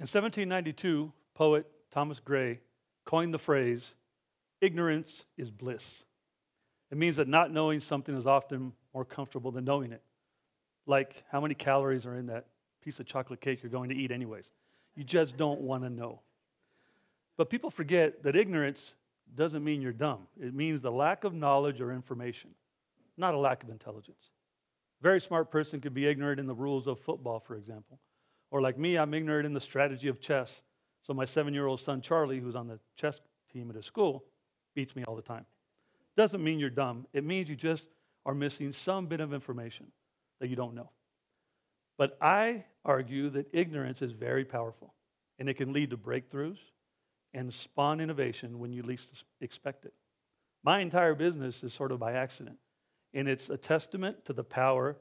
In 1792, poet Thomas Gray coined the phrase, ignorance is bliss. It means that not knowing something is often more comfortable than knowing it. Like how many calories are in that piece of chocolate cake you're going to eat anyways. You just don't want to know. But people forget that ignorance doesn't mean you're dumb. It means the lack of knowledge or information, not a lack of intelligence. A very smart person could be ignorant in the rules of football, for example. Or like me, I'm ignorant in the strategy of chess. So my 7-year-old son, Charlie, who's on the chess team at his school, beats me all the time. Doesn't mean you're dumb. It means you just are missing some bit of information that you don't know. But I argue that ignorance is very powerful, and it can lead to breakthroughs and spawn innovation when you least expect it. My entire business is sort of by accident, and it's a testament to the power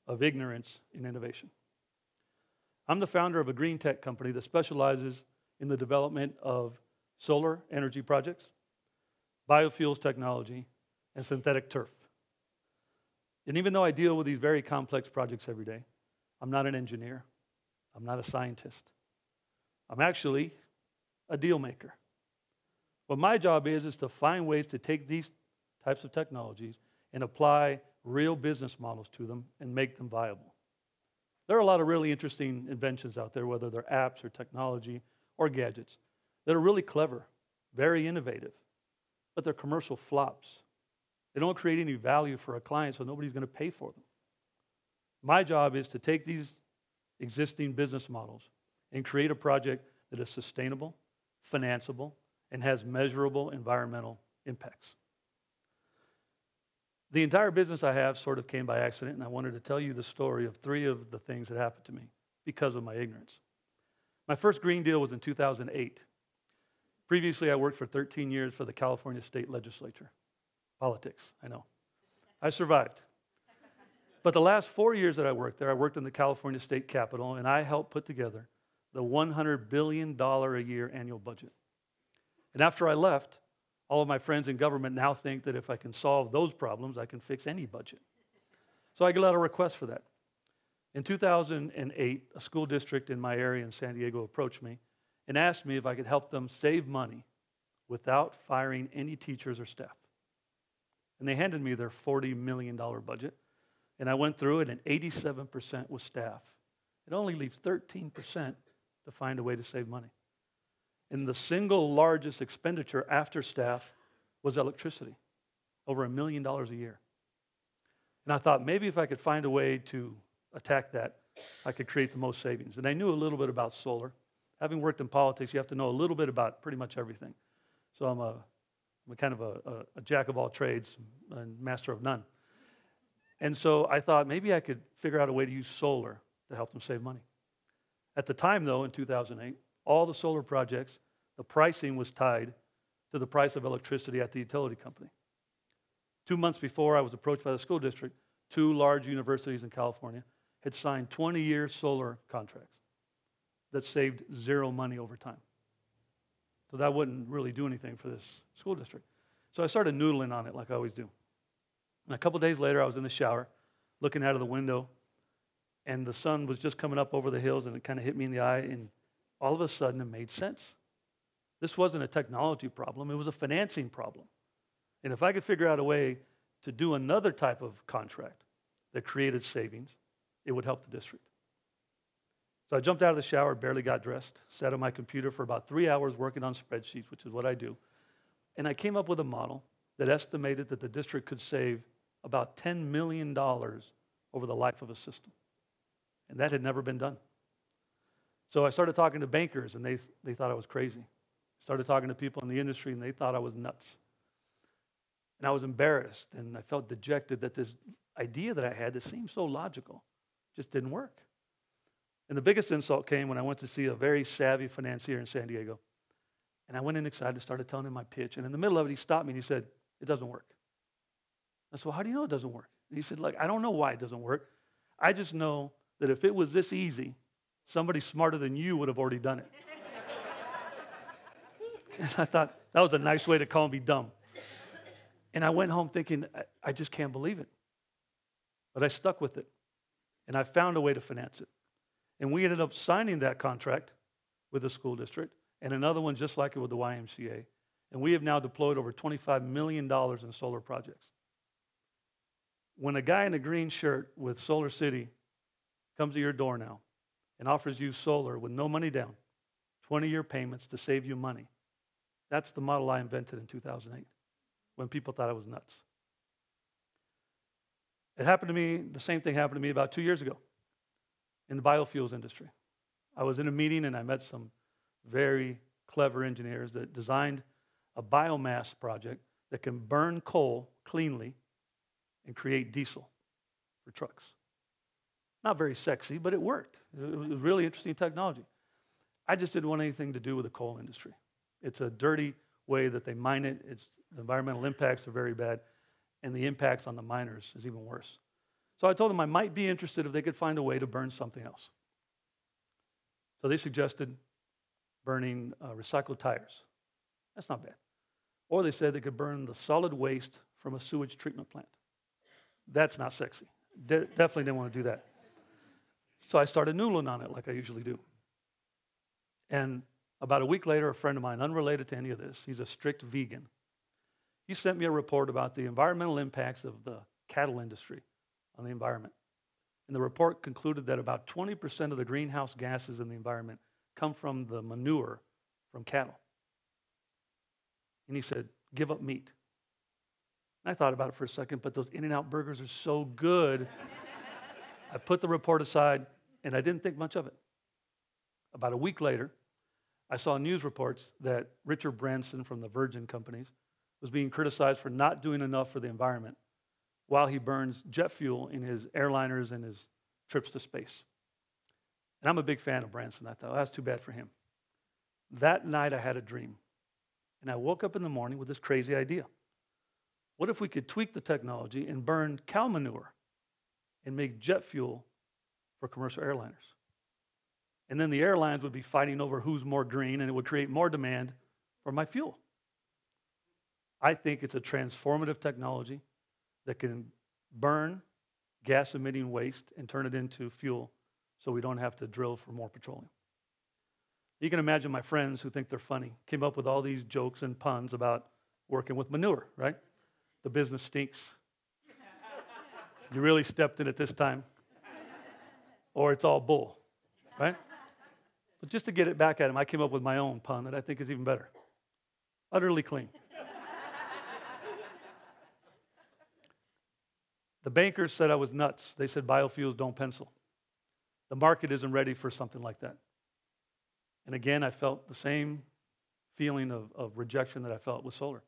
of ignorance in innovation. I'm the founder of a green tech company that specializes in the development of solar energy projects, biofuels technology, and synthetic turf. And even though I deal with these very complex projects every day, I'm not an engineer. I'm not a scientist. I'm actually a deal maker. What my job is to find ways to take these types of technologies and apply real business models to them and make them viable. There are a lot of really interesting inventions out there, whether they're apps or technology or gadgets, that are really clever, very innovative, but they're commercial flops. They don't create any value for a client, so nobody's going to pay for them. My job is to take these existing business models and create a project that is sustainable, financeable, and has measurable environmental impacts. The entire business I have sort of came by accident, and I wanted to tell you the story of 3 of the things that happened to me because of my ignorance. My first green deal was in 2008. Previously, I worked for 13 years for the California State Legislature. Politics, I know. I survived. But the last 4 years that I worked there, I worked in the California State Capitol, and I helped put together the $100 billion a year annual budget. And after I left, all of my friends in government now think that if I can solve those problems, I can fix any budget. So I get a lot of requests for that. In 2008, a school district in my area in San Diego approached me and asked me if I could help them save money without firing any teachers or staff. And they handed me their $40 million budget, and I went through it, and 87% was staff. It only leaves 13% to find a way to save money. And the single largest expenditure after staff was electricity, over $1 million a year. And I thought maybe if I could find a way to attack that, I could create the most savings. And I knew a little bit about solar. Having worked in politics, you have to know a little bit about pretty much everything. So I'm a kind of a jack of all trades and master of none. And so I thought maybe I could figure out a way to use solar to help them save money. At the time, though, in 2008, all the solar projects, the pricing was tied to the price of electricity at the utility company. 2 months before, I was approached by the school district. 2 large universities in California had signed 20-year solar contracts that saved 0 money over time. So that wouldn't really do anything for this school district. So I started noodling on it like I always do. And a couple days later, I was in the shower, looking out of the window, and the sun was just coming up over the hills, and it kind of hit me in the eye, and all of a sudden, it made sense. This wasn't a technology problem. It was a financing problem. And if I could figure out a way to do another type of contract that created savings, it would help the district. So I jumped out of the shower, barely got dressed, sat on my computer for about 3 hours working on spreadsheets, which is what I do. And I came up with a model that estimated that the district could save about $10 million over the life of a system. And that had never been done. So I started talking to bankers, and they thought I was crazy. Started talking to people in the industry, and they thought I was nuts. And I was embarrassed, and I felt dejected that this idea that I had that seemed so logical just didn't work. And the biggest insult came when I went to see a very savvy financier in San Diego. And I went in excited, started telling him my pitch. And in the middle of it, he stopped me and he said, "It doesn't work." I said, "Well, how do you know it doesn't work?" And he said, "Look, I don't know why it doesn't work. I just know that if it was this easy, somebody smarter than you would have already done it." And I thought, that was a nice way to call me dumb. And I went home thinking, I just can't believe it. But I stuck with it. And I found a way to finance it. And we ended up signing that contract with the school district, and another one just like it with the YMCA. And we have now deployed over $25 million in solar projects. When a guy in a green shirt with Solar City comes to your door now and offers you solar with no money down, 20-year payments to save you money, that's the model I invented in 2008 when people thought I was nuts. It happened to me, the same thing happened to me about 2 years ago in the biofuels industry. I was in a meeting and I met some very clever engineers that designed a biomass project that can burn coal cleanly and create diesel for trucks. Not very sexy, but it worked. It was really interesting technology. I just didn't want anything to do with the coal industry. It's a dirty way that they mine it. The environmental impacts are very bad, and the impacts on the miners is even worse. So I told them I might be interested if they could find a way to burn something else. So they suggested burning recycled tires. That's not bad. Or they said they could burn the solid waste from a sewage treatment plant. That's not sexy. Definitely didn't want to do that. So I started noodling on it like I usually do. And about a week later, a friend of mine, unrelated to any of this, he's a strict vegan, he sent me a report about the environmental impacts of the cattle industry on the environment. And the report concluded that about 20% of the greenhouse gases in the environment come from the manure from cattle. And he said, give up meat. And I thought about it for a second, but those In-N-Out burgers are so good. I put the report aside, and I didn't think much of it. About a week later, I saw news reports that Richard Branson from the Virgin companies was being criticized for not doing enough for the environment while he burns jet fuel in his airliners and his trips to space. And I'm a big fan of Branson. I thought, oh, that's too bad for him. That night, I had a dream. And I woke up in the morning with this crazy idea. What if we could tweak the technology and burn cow manure and make jet fuel for commercial airliners? And then the airlines would be fighting over who's more green, and it would create more demand for my fuel. I think it's a transformative technology that can burn gas-emitting waste and turn it into fuel so we don't have to drill for more petroleum. You can imagine my friends who think they're funny came up with all these jokes and puns about working with manure, right? The business stinks. You really stepped in at this time. Or it's all bull, right? But just to get it back at him, I came up with my own pun that I think is even better. Utterly clean. The bankers said I was nuts. They said biofuels don't pencil. The market isn't ready for something like that. And again, I felt the same feeling of rejection that I felt with solar.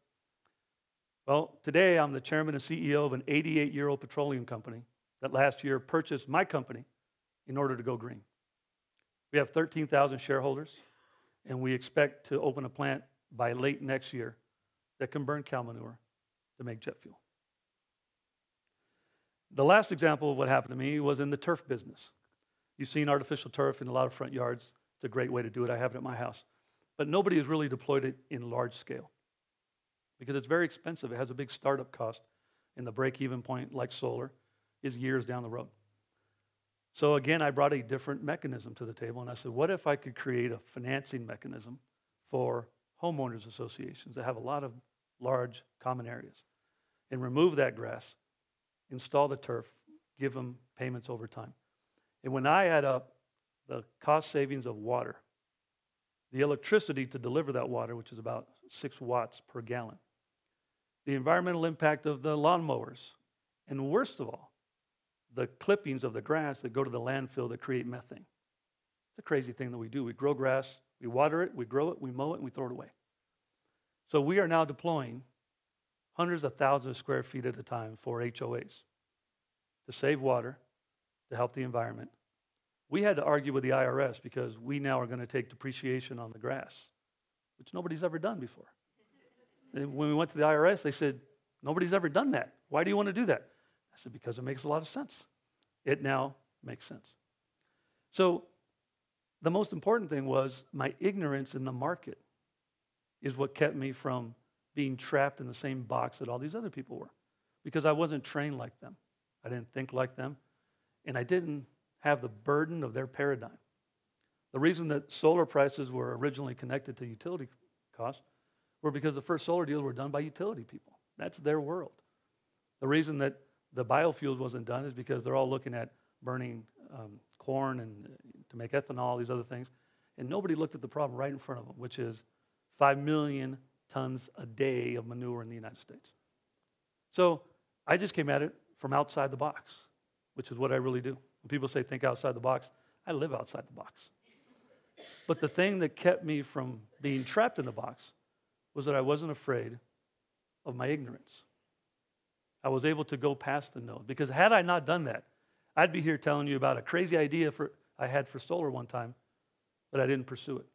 Well, today I'm the chairman and CEO of an 88-year-old petroleum company that last year purchased my company in order to go green. We have 13,000 shareholders, and we expect to open a plant by late next year that can burn cow manure to make jet fuel. The last example of what happened to me was in the turf business. You've seen artificial turf in a lot of front yards. It's a great way to do it. I have it at my house. But nobody has really deployed it in large scale because it's very expensive. It has a big startup cost, and the break-even point, like solar, is years down the road. So again, I brought a different mechanism to the table, and I said, what if I could create a financing mechanism for homeowners associations that have a lot of large common areas and remove that grass, install the turf, give them payments over time. And when I add up the cost savings of water, the electricity to deliver that water, which is about 6 watts per gallon, the environmental impact of the lawnmowers, and worst of all, the clippings of the grass that go to the landfill that create methane. It's a crazy thing that we do. We grow grass, we water it, we grow it, we mow it, and we throw it away. So we are now deploying hundreds of thousands of square feet at a time for HOAs to save water, to help the environment. We had to argue with the IRS because we now are going to take depreciation on the grass, which nobody's ever done before. And when we went to the IRS, they said, nobody's ever done that. Why do you want to do that? I said, because it makes a lot of sense. It now makes sense. So the most important thing was my ignorance in the market is what kept me from being trapped in the same box that all these other people were, because I wasn't trained like them. I didn't think like them, and I didn't have the burden of their paradigm. The reason that solar prices were originally connected to utility costs were because the first solar deals were done by utility people. That's their world. The reason that the biofuels wasn't done is because they're all looking at burning corn and to make ethanol, these other things, and nobody looked at the problem right in front of them, which is 5 million tons a day of manure in the United States. So I just came at it from outside the box, which is what I really do. When people say think outside the box, I live outside the box. But the thing that kept me from being trapped in the box was that I wasn't afraid of my ignorance. I was able to go past the node. Because had I not done that, I'd be here telling you about a crazy idea I had for solar one time, but I didn't pursue it.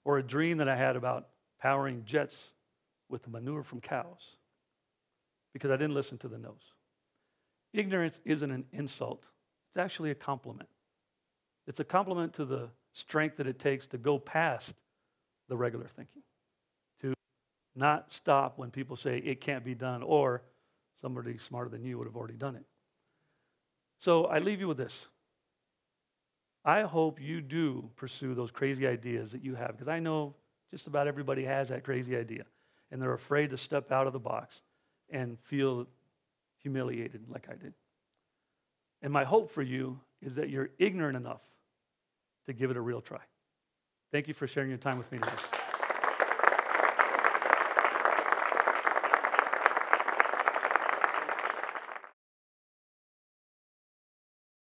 Or a dream that I had about powering jets with the manure from cows, because I didn't listen to the no's. Ignorance isn't an insult. It's actually a compliment. It's a compliment to the strength that it takes to go past the regular thinking, to not stop when people say it can't be done, or somebody smarter than you would have already done it. So I leave you with this. I hope you do pursue those crazy ideas that you have, because I know just about everybody has that crazy idea, and they're afraid to step out of the box and feel humiliated like I did. And my hope for you is that you're ignorant enough to give it a real try. Thank you for sharing your time with me today.